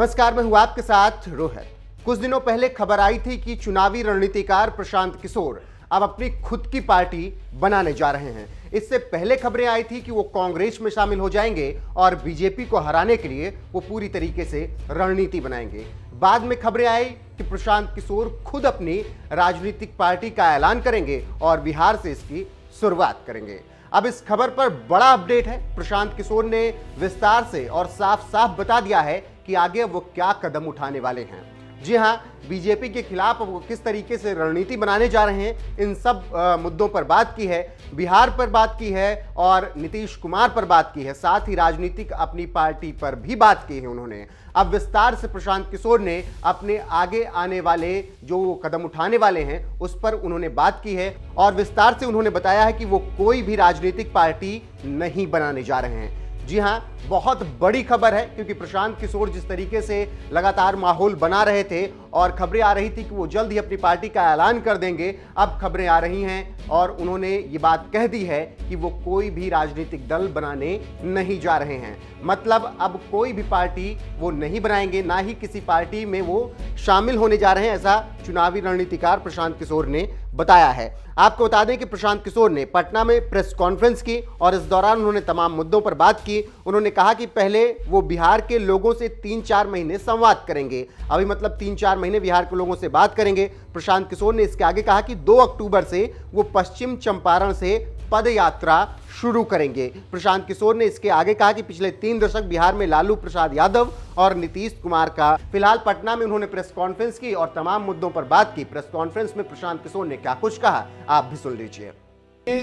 नमस्कार, मैं हूं आपके साथ रोहित। कुछ दिनों पहले खबर आई थी कि चुनावी रणनीतिकार प्रशांत किशोर अब अपनी खुद की पार्टी बनाने जा रहे हैं। इससे पहले खबरें आई थी कि वो कांग्रेस में शामिल हो जाएंगे और बीजेपी को हराने के लिए वो पूरी तरीके से रणनीति बनाएंगे। बाद में खबरें आई कि प्रशांत किशोर खुद अपनी राजनीतिक पार्टी का ऐलान करेंगे और बिहार से इसकी शुरुआत करेंगे। अब इस खबर पर बड़ा अपडेट है। प्रशांत किशोर ने विस्तार से और साफ साफ बता दिया है कि आगे वो क्या कदम उठाने वाले हैं। जी हां, बीजेपी के खिलाफ वो किस तरीके से रणनीति बनाने जा रहे हैं, इन सब मुद्दों पर बात की है। बिहार पर बात की है और नीतीश कुमार पर बात की है, साथ ही राजनीतिक अपनी पार्टी पर भी बात की है उन्होंने। अब विस्तार से प्रशांत किशोर ने अपने आगे आने वाले जो कदम उठाने वाले हैं उस पर उन्होंने बात की है और विस्तार से उन्होंने बताया है कि वो कोई भी राजनीतिक पार्टी नहीं बनाने जा रहे हैं। जी हां, बहुत बड़ी खबर है, क्योंकि प्रशांत किशोर जिस तरीके से लगातार माहौल बना रहे थे और खबरें आ रही थी कि वो जल्द ही अपनी पार्टी का ऐलान कर देंगे, अब खबरें आ रही हैं और उन्होंने ये बात कह दी है कि वो कोई भी राजनीतिक दल बनाने नहीं जा रहे हैं। मतलब अब कोई भी पार्टी वो नहीं बनाएंगे, ना ही किसी पार्टी में वो शामिल होने जा रहे हैं, ऐसा चुनावी रणनीतिकार प्रशांत किशोर ने बताया है। आपको बता दें कि प्रशांत किशोर ने पटना में प्रेस कॉन्फ्रेंस की और इस दौरान उन्होंने तमाम मुद्दों पर बात की। उन्होंने कहा कि पहले वो बिहार के लोगों से 3-4 महीने संवाद करेंगे। अभी मतलब 3-4 महीने बिहार के लोगों से बात करेंगे। प्रशांत किशोर ने इसके आगे कहा कि 2 अक्टूबर से वो पश्चिम चंपारण से पद यात्रा शुरू करेंगे। प्रशांत किशोर ने इसके आगे कहा कि पिछले 3 दशक बिहार में लालू प्रसाद यादव और नीतीश कुमार का। फिलहाल पटना में उन्होंने प्रेस कॉन्फ्रेंस की और तमाम मुद्दों पर बात की। प्रेस कॉन्फ्रेंस में प्रशांत किशोर ने क्या कुछ कहा, आप भी सुन लीजिए।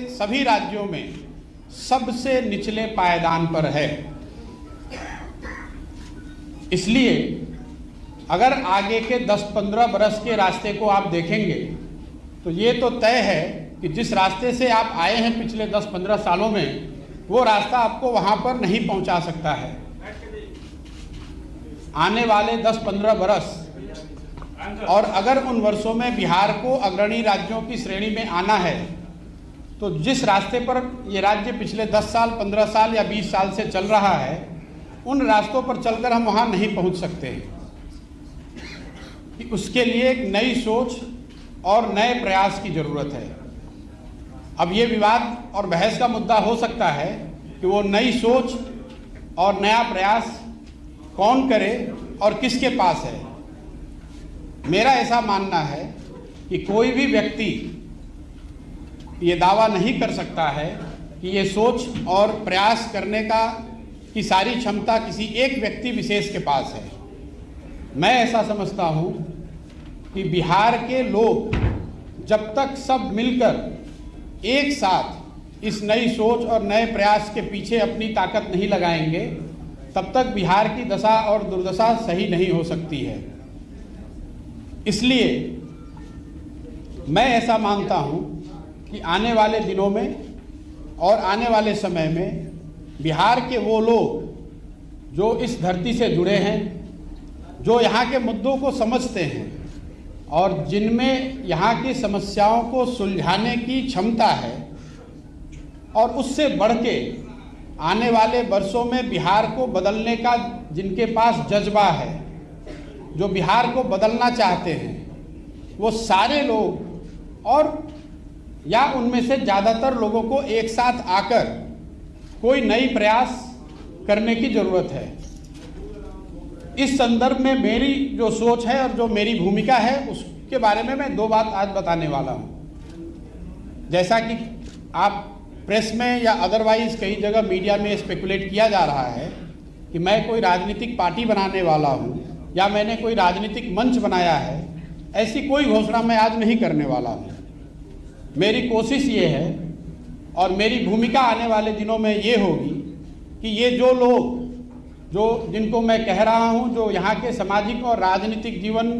सभी राज्यों में सबसे निचले पायदान पर है, इसलिए अगर आगे के 10-15 बरस के रास्ते को आप देखेंगे तो ये तो तय है कि जिस रास्ते से आप आए हैं पिछले 10-15 सालों में, वो रास्ता आपको वहां पर नहीं पहुंचा सकता है। आने वाले 10-15 बरस, और अगर उन वर्षों में बिहार को अग्रणी राज्यों की श्रेणी में आना है तो जिस रास्ते पर ये राज्य पिछले 10 साल, 15 साल या 20 साल से चल रहा है, उन रास्तों पर चलकर हम वहां नहीं पहुंच सकते हैं। कि उसके लिए एक नई सोच और नए प्रयास की जरूरत है। अब ये विवाद और बहस का मुद्दा हो सकता है कि वो नई सोच और नया प्रयास कौन करे और किसके पास है। मेरा ऐसा मानना है कि कोई भी व्यक्ति ये दावा नहीं कर सकता है कि ये सोच और प्रयास करने की सारी क्षमता किसी एक व्यक्ति विशेष के पास है। मैं ऐसा समझता हूँ कि बिहार के लोग जब तक सब मिलकर एक साथ इस नई सोच और नए प्रयास के पीछे अपनी ताकत नहीं लगाएंगे, तब तक बिहार की दशा और दुर्दशा सही नहीं हो सकती है। इसलिए मैं ऐसा मानता हूं कि आने वाले दिनों में और आने वाले समय में बिहार के वो लोग जो इस धरती से जुड़े हैं, जो यहाँ के मुद्दों को समझते हैं और जिनमें यहाँ की समस्याओं को सुलझाने की क्षमता है, और उससे बढ़ के आने वाले वर्षों में बिहार को बदलने का जिनके पास जज्बा है, जो बिहार को बदलना चाहते हैं, वो सारे लोग और या उनमें से ज़्यादातर लोगों को एक साथ आकर कोई नई प्रयास करने की ज़रूरत है। इस संदर्भ में मेरी जो सोच है और जो मेरी भूमिका है उसके बारे में मैं 2 बात आज बताने वाला हूँ। जैसा कि आप प्रेस में या अदरवाइज कई जगह मीडिया में स्पेकुलेट किया जा रहा है कि मैं कोई राजनीतिक पार्टी बनाने वाला हूँ या मैंने कोई राजनीतिक मंच बनाया है, ऐसी कोई घोषणा मैं आज नहीं करने वाला हूँ। मेरी कोशिश ये है और मेरी भूमिका आने वाले दिनों में ये होगी कि ये जो लोग जिनको मैं कह रहा हूँ, जो यहाँ के सामाजिक और राजनीतिक जीवन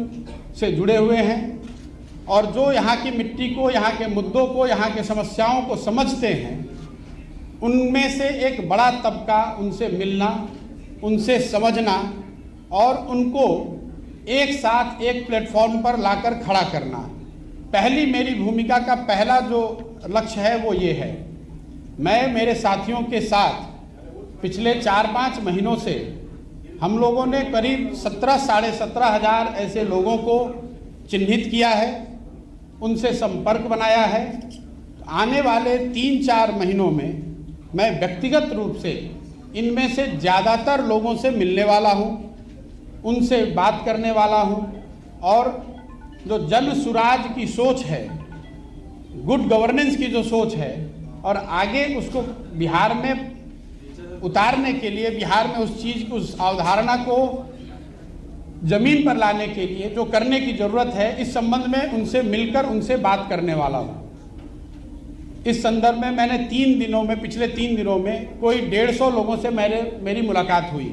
से जुड़े हुए हैं और जो यहाँ की मिट्टी को, यहाँ के मुद्दों को, यहाँ के समस्याओं को समझते हैं, उनमें से एक बड़ा तबका उनसे मिलना, उनसे समझना और उनको एक साथ एक प्लेटफॉर्म पर लाकर खड़ा करना। पहली मेरी भूमिका का पहला जो लक्ष्य है वो ये है, मैं मेरे साथियों के साथ पिछले 4-5 महीनों से हम लोगों ने करीब 17,500 ऐसे लोगों को चिन्हित किया है, उनसे संपर्क बनाया है। आने वाले 3-4 महीनों में मैं व्यक्तिगत रूप से इनमें से ज़्यादातर लोगों से मिलने वाला हूँ, उनसे बात करने वाला हूँ, और जो जन सुराज की सोच है, गुड गवर्नेंस की जो सोच है, और आगे उसको बिहार में उतारने के लिए, बिहार में उस चीज़ को, उस अवधारणा को जमीन पर लाने के लिए जो करने की ज़रूरत है, इस संबंध में उनसे मिलकर उनसे बात करने वाला हूँ। इस संदर्भ में मैंने पिछले 3 दिनों में कोई 150 लोगों से मेरी मुलाकात हुई।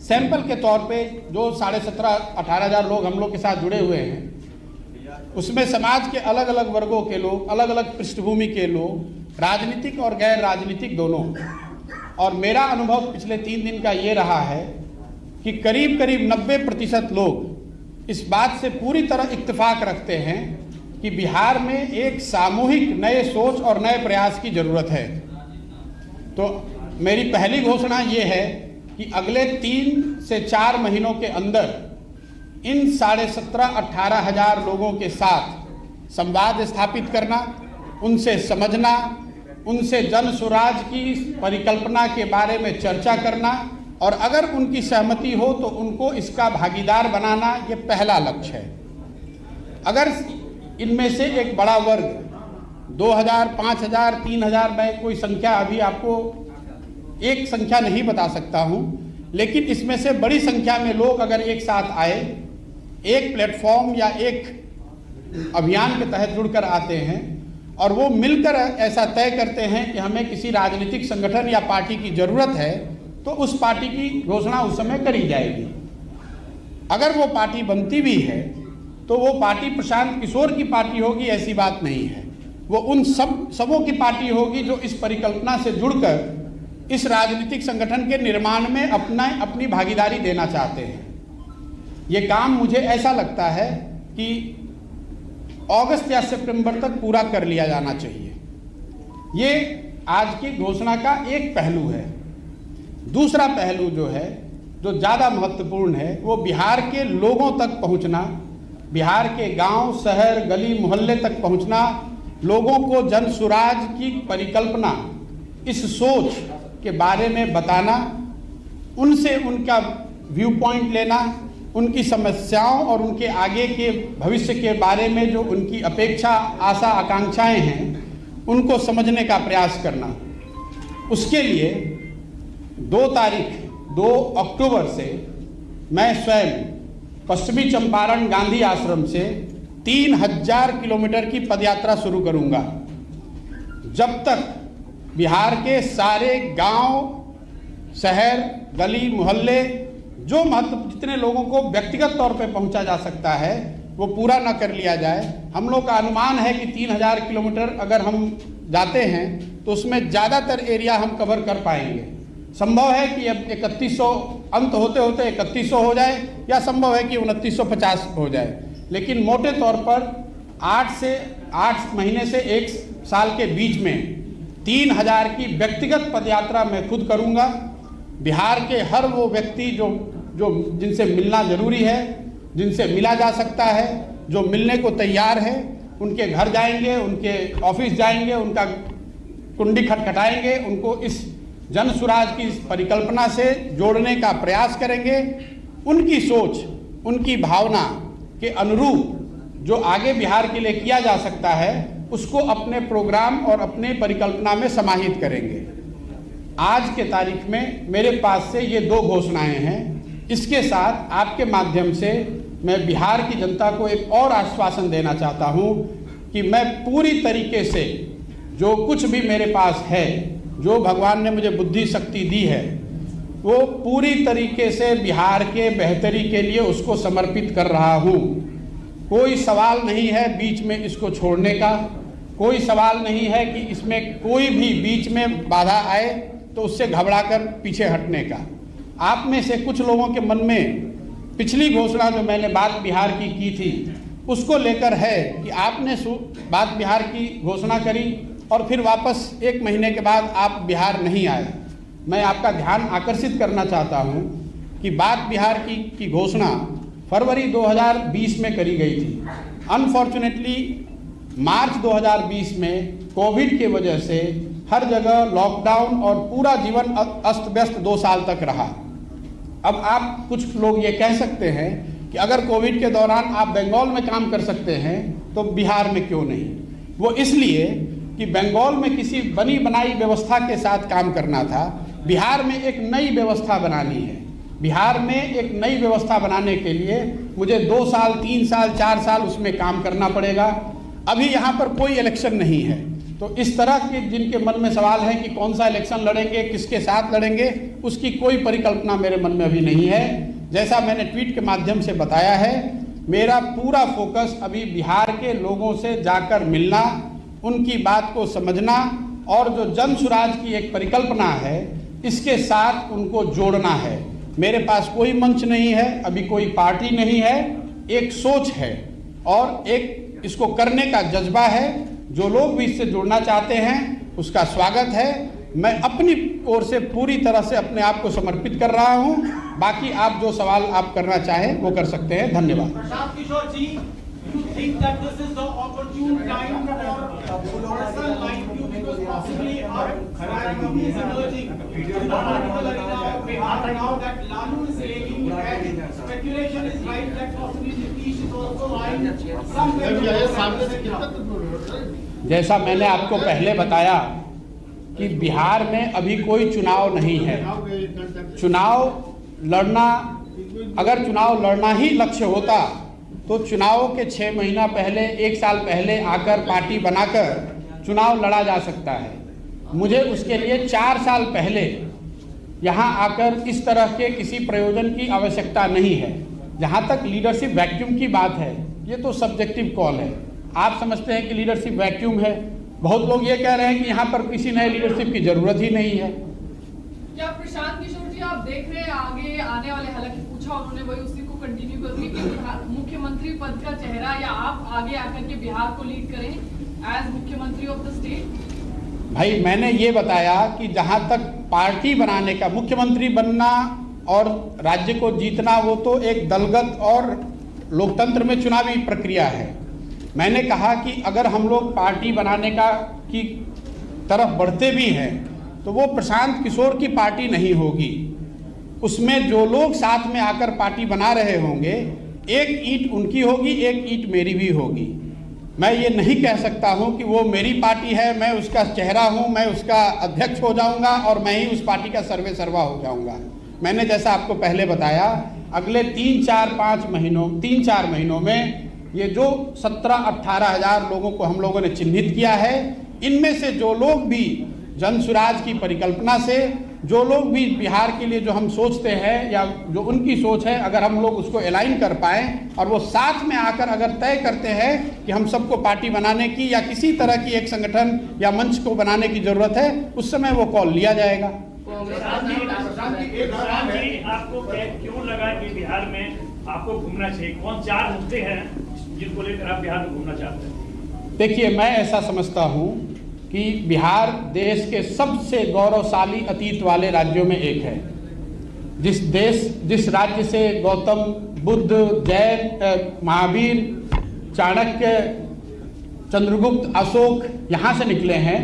सैंपल के तौर पे जो 17,500-18 हज़ार लोग हम लोग के साथ जुड़े हुए हैं, उसमें समाज के अलग अलग वर्गों के लोग, अलग अलग पृष्ठभूमि के लोग, राजनीतिक और गैर राजनीतिक दोनों। और मेरा अनुभव पिछले 3 दिन का ये रहा है कि करीब 90% लोग इस बात से पूरी तरह इत्तेफाक रखते हैं कि बिहार में एक सामूहिक नए सोच और नए प्रयास की ज़रूरत है। तो मेरी पहली घोषणा ये है कि अगले 3 से 4 महीनों के अंदर इन 17,500-18 हज़ार लोगों के साथ संवाद स्थापित करना, उनसे समझना, उनसे जन स्वराज की परिकल्पना के बारे में चर्चा करना, और अगर उनकी सहमति हो तो उनको इसका भागीदार बनाना, ये पहला लक्ष्य है। अगर इनमें से एक बड़ा वर्ग 2,000, 5,000, 3,000, मैं कोई संख्या अभी आपको एक संख्या नहीं बता सकता हूं, लेकिन इसमें से बड़ी संख्या में लोग अगर एक साथ आए, एक प्लेटफॉर्म या एक अभियान के तहत जुड़कर आते हैं और वो मिलकर ऐसा तय करते हैं कि हमें किसी राजनीतिक संगठन या पार्टी की ज़रूरत है, तो उस पार्टी की घोषणा उस समय करी जाएगी। अगर वो पार्टी बनती भी है तो वो पार्टी प्रशांत किशोर की पार्टी होगी, ऐसी बात नहीं है। वो उन सबों की पार्टी होगी जो इस परिकल्पना से जुड़कर इस राजनीतिक संगठन के निर्माण में अपनी भागीदारी देना चाहते हैं। ये काम मुझे ऐसा लगता है कि अगस्त या सितंबर तक पूरा कर लिया जाना चाहिए। ये आज की घोषणा का एक पहलू है। दूसरा पहलू जो है, जो ज़्यादा महत्वपूर्ण है, वो बिहार के लोगों तक पहुंचना, बिहार के गांव, शहर, गली मोहल्ले तक पहुंचना, लोगों को जन सुराज की परिकल्पना, इस सोच के बारे में बताना, उनसे उनका व्यू पॉइंट लेना, उनकी समस्याओं और उनके आगे के भविष्य के बारे में जो उनकी अपेक्षा, आशा, आकांक्षाएं हैं, उनको समझने का प्रयास करना। उसके लिए 2 अक्टूबर से मैं स्वयं पश्चिमी चंपारण गांधी आश्रम से 3,000 किलोमीटर की पदयात्रा शुरू करूंगा। जब तक बिहार के सारे गांव, शहर, गली मोहल्ले, जो जितने लोगों को व्यक्तिगत तौर पे पहुंचा जा सकता है, वो पूरा ना कर लिया जाए। हम लोग का अनुमान है कि 3,000 किलोमीटर अगर हम जाते हैं तो उसमें ज़्यादातर एरिया हम कवर कर पाएंगे। संभव है कि अब 3100 अंत होते होते 3100 हो जाए, या संभव है कि 2950 हो जाए, लेकिन मोटे तौर पर 8 महीने से 1 साल के बीच में 3,000 की व्यक्तिगत पदयात्रा मैं खुद करूंगा। बिहार के हर वो व्यक्ति जो जिनसे मिलना जरूरी है, जिनसे मिला जा सकता है, जो मिलने को तैयार है, उनके घर जाएंगे, उनके ऑफिस जाएंगे, उनका कुंडी खटखटाएंगे, उनको इस जन सुराज की परिकल्पना से जोड़ने का प्रयास करेंगे। उनकी सोच, उनकी भावना के अनुरूप जो आगे बिहार के लिए किया जा सकता है, उसको अपने प्रोग्राम और अपने परिकल्पना में समाहित करेंगे। आज के तारीख में मेरे पास से ये 2 घोषणाएं हैं। इसके साथ आपके माध्यम से मैं बिहार की जनता को एक और आश्वासन देना चाहता हूं कि मैं पूरी तरीके से जो कुछ भी मेरे पास है, जो भगवान ने मुझे बुद्धि शक्ति दी है, वो पूरी तरीके से बिहार के बेहतरी के लिए उसको समर्पित कर रहा हूँ। कोई सवाल नहीं है बीच में इसको छोड़ने का, कोई सवाल नहीं है कि इसमें कोई भी बीच में बाधा आए तो उससे घबराकर पीछे हटने का। आप में से कुछ लोगों के मन में पिछली घोषणा जो मैंने बात बिहार की थी, उसको लेकर है कि आपने बात बिहार की घोषणा करी और फिर वापस 1 महीने के बाद आप बिहार नहीं आए। मैं आपका ध्यान आकर्षित करना चाहता हूं कि बात बिहार की घोषणा फरवरी 2020 में करी गई थी। अनफॉर्चुनेटली मार्च 2020 में कोविड के वजह से हर जगह लॉकडाउन और पूरा जीवन अस्त व्यस्त 2 साल तक रहा। अब आप कुछ लोग ये कह सकते हैं कि अगर कोविड के दौरान आप बंगाल में काम कर सकते हैं तो बिहार में क्यों नहीं। वो इसलिए कि बंगाल में किसी बनी बनाई व्यवस्था के साथ काम करना था, बिहार में एक नई व्यवस्था बनानी है। बिहार में एक नई व्यवस्था बनाने के लिए मुझे 2 साल 3 साल 4 साल उसमें काम करना पड़ेगा। अभी यहाँ पर कोई इलेक्शन नहीं है, तो इस तरह के जिनके मन में सवाल है कि कौन सा इलेक्शन लड़ेंगे, किसके साथ लड़ेंगे, उसकी कोई परिकल्पना मेरे मन में अभी नहीं है। जैसा मैंने ट्वीट के माध्यम से बताया है, मेरा पूरा फोकस अभी बिहार के लोगों से जाकर मिलना, उनकी बात को समझना और जो जन सुराज की एक परिकल्पना है इसके साथ उनको जोड़ना है। मेरे पास कोई मंच नहीं है, अभी कोई पार्टी नहीं है, एक सोच है और एक इसको करने का जज्बा है। जो लोग भी इससे जुड़ना चाहते हैं उसका स्वागत है। मैं अपनी ओर से पूरी तरह से अपने आप को समर्पित कर रहा हूं। बाकी आप जो सवाल आप करना चाहें वो कर सकते हैं। धन्यवाद। प्रशांत किशोर जी, you think that this is the opportune time for personal line view because possibly our priority is emerging in the political arena of Bihar now that Lalu is ailing and speculation is right that possibly Nitish is also eyeing some जैसा मैंने आपको पहले बताया कि बिहार में अभी कोई चुनाव नहीं है। चुनाव लड़ना, अगर चुनाव लड़ना ही लक्ष्य होता तो चुनाव के 6 महीना पहले 1 साल पहले आकर पार्टी बनाकर चुनाव लड़ा जा सकता है। मुझे उसके लिए 4 साल पहले यहाँ आकर इस तरह के किसी प्रयोजन की आवश्यकता नहीं है। जहाँ तक लीडरशिप वैक्यूम की बात है, ये तो सब्जेक्टिव कॉल है। आप समझते हैं कि लीडरशिप वैक्यूम है, बहुत लोग ये कह रहे हैं कि यहाँ पर किसी नए लीडरशिप की जरूरत ही नहीं है। क्या प्रशांत किशोर जी आप देख रहे हैं आगे आने वाले, हालांकि पूछा उन्होंने वही उसी को कंटिन्यू करूंगी कि मुख्यमंत्री पद का चेहरा या आप आगे आकर के बिहार को लीड करें एज मुख्यमंत्री ऑफ द स्टेट? भाई मैंने ये बताया कि जहाँ तक पार्टी बनाने का, मुख्यमंत्री बनना और राज्य को जीतना वो तो एक दलगत और लोकतंत्र में चुनावी प्रक्रिया है। मैंने कहा कि अगर हम लोग पार्टी बनाने की तरफ बढ़ते भी हैं तो वो प्रशांत किशोर की पार्टी नहीं होगी। उसमें जो लोग साथ में आकर पार्टी बना रहे होंगे, एक ईंट उनकी होगी, एक ईंट मेरी भी होगी। मैं ये नहीं कह सकता हूं कि वो मेरी पार्टी है, मैं उसका चेहरा हूं, मैं उसका अध्यक्ष हो जाऊंगा और मैं ही उस पार्टी का सर्वे सर्वा हो जाऊंगा। मैंने जैसा आपको पहले बताया, अगले 3-4 महीनों में ये जो 17-18 हज़ार लोगों को हम लोगों ने चिन्हित किया है, इनमें से जो लोग भी जन सुराज की परिकल्पना से, जो लोग भी बिहार के लिए जो हम सोचते हैं या जो उनकी सोच है, अगर हम लोग उसको अलाइन कर पाएँ और वो साथ में आकर अगर तय करते हैं कि हम सबको पार्टी बनाने की या किसी तरह की एक संगठन या मंच को बनाने की जरूरत है, उस समय वो कॉल लिया जाएगा। आपको क्यों लगा कि बिहार में आपको घूमना चाहिए? कौन 4 मुद्दे हैं जिनको लेकर आप बिहार में घूमना चाहते हैं? देखिए, मैं ऐसा समझता हूँ कि बिहार देश के सबसे गौरवशाली अतीत वाले राज्यों में एक है। जिस राज्य से गौतम बुद्ध, जैन, महावीर, चाणक्य, चंद्रगुप्त, अशोक यहाँ से निकले हैं,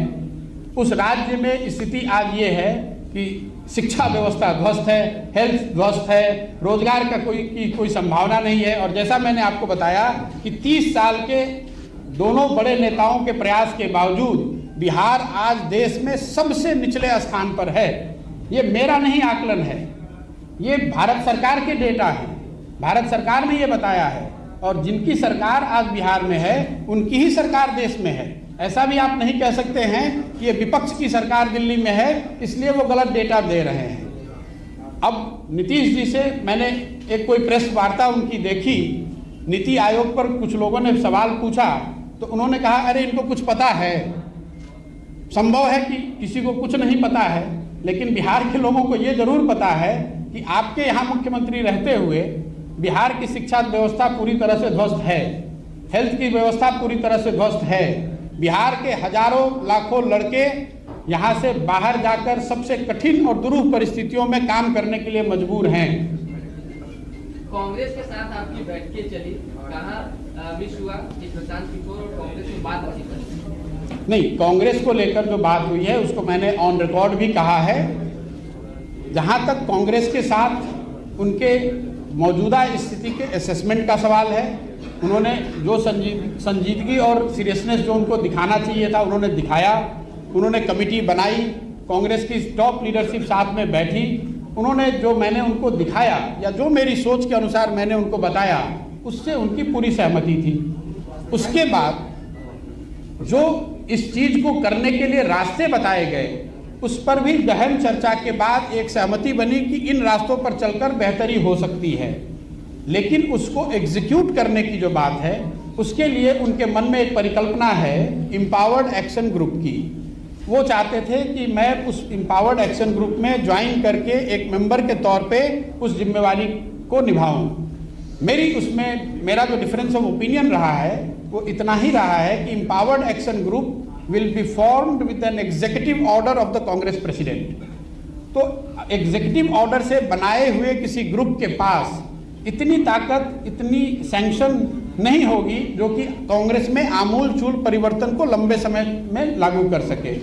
उस राज्य में स्थिति आज ये है कि शिक्षा व्यवस्था ध्वस्त है, हेल्थ ध्वस्त है, रोजगार का कोई संभावना नहीं है। और जैसा मैंने आपको बताया कि 30 साल के दोनों बड़े नेताओं के प्रयास के बावजूद बिहार आज देश में सबसे निचले स्थान पर है। ये मेरा नहीं आकलन है, ये भारत सरकार के डेटा है। भारत सरकार ने ये बताया है और जिनकी सरकार आज बिहार में है उनकी ही सरकार देश में है। ऐसा भी आप नहीं कह सकते हैं कि ये विपक्ष की सरकार दिल्ली में है इसलिए वो गलत डेटा दे रहे हैं। अब नीतीश जी से मैंने एक कोई प्रेस वार्ता उनकी देखी, नीति आयोग पर कुछ लोगों ने सवाल पूछा तो उन्होंने कहा अरे इनको कुछ पता है। संभव है कि किसी को कुछ नहीं पता है, लेकिन बिहार के लोगों को ये जरूर पता है कि आपके यहाँ मुख्यमंत्री रहते हुए बिहार की शिक्षा व्यवस्था पूरी तरह से ध्वस्त है, हेल्थ की व्यवस्था पूरी तरह से ध्वस्त है। बिहार के हजारों लाखों लड़के यहाँ से बाहर जाकर सबसे कठिन और दुरूह परिस्थितियों में काम करने के लिए मजबूर हैं। कांग्रेस के साथ आपकी बैठकें चली, कहाँ विश हुआ कि प्रशांत किशोर और कांग्रेस में बातचीत करें? नहीं, कांग्रेस को लेकर जो बात हुई है उसको मैंने ऑन रिकॉर्ड भी कहा है। जहां तक कांग्रेस के साथ उनके मौजूदा स्थिति के असेसमेंट का सवाल है, उन्होंने जो संजीदगी और सीरियसनेस जो उनको दिखाना चाहिए था उन्होंने दिखाया। उन्होंने कमेटी बनाई, कांग्रेस की टॉप लीडरशिप साथ में बैठी, उन्होंने जो मैंने उनको दिखाया या जो मेरी सोच के अनुसार मैंने उनको बताया उससे उनकी पूरी सहमति थी। उसके बाद जो इस चीज को करने के लिए रास्ते बताए गए उस पर भी गहन चर्चा के बाद एक सहमति बनी कि इन रास्तों पर चलकर बेहतरी हो सकती है। लेकिन उसको एग्जीक्यूट करने की जो बात है उसके लिए उनके मन में एक परिकल्पना है एम्पावर्ड एक्शन ग्रुप की। वो चाहते थे कि मैं उस एम्पावर्ड एक्शन ग्रुप में ज्वाइन करके एक मेंबर के तौर पे उस जिम्मेवारी को निभाऊं। मेरा जो डिफरेंस ऑफ ओपिनियन रहा है वो इतना ही रहा है कि empowered action group will be formed with an executive order of the Congress president। तो एग्जीक्यूटिव ऑर्डर से बनाए हुए किसी ग्रुप के पास इतनी ताकत, इतनी सैंक्शन नहीं होगी जो कि कांग्रेस में आमूल चूल परिवर्तन को लंबे समय में लागू कर सके।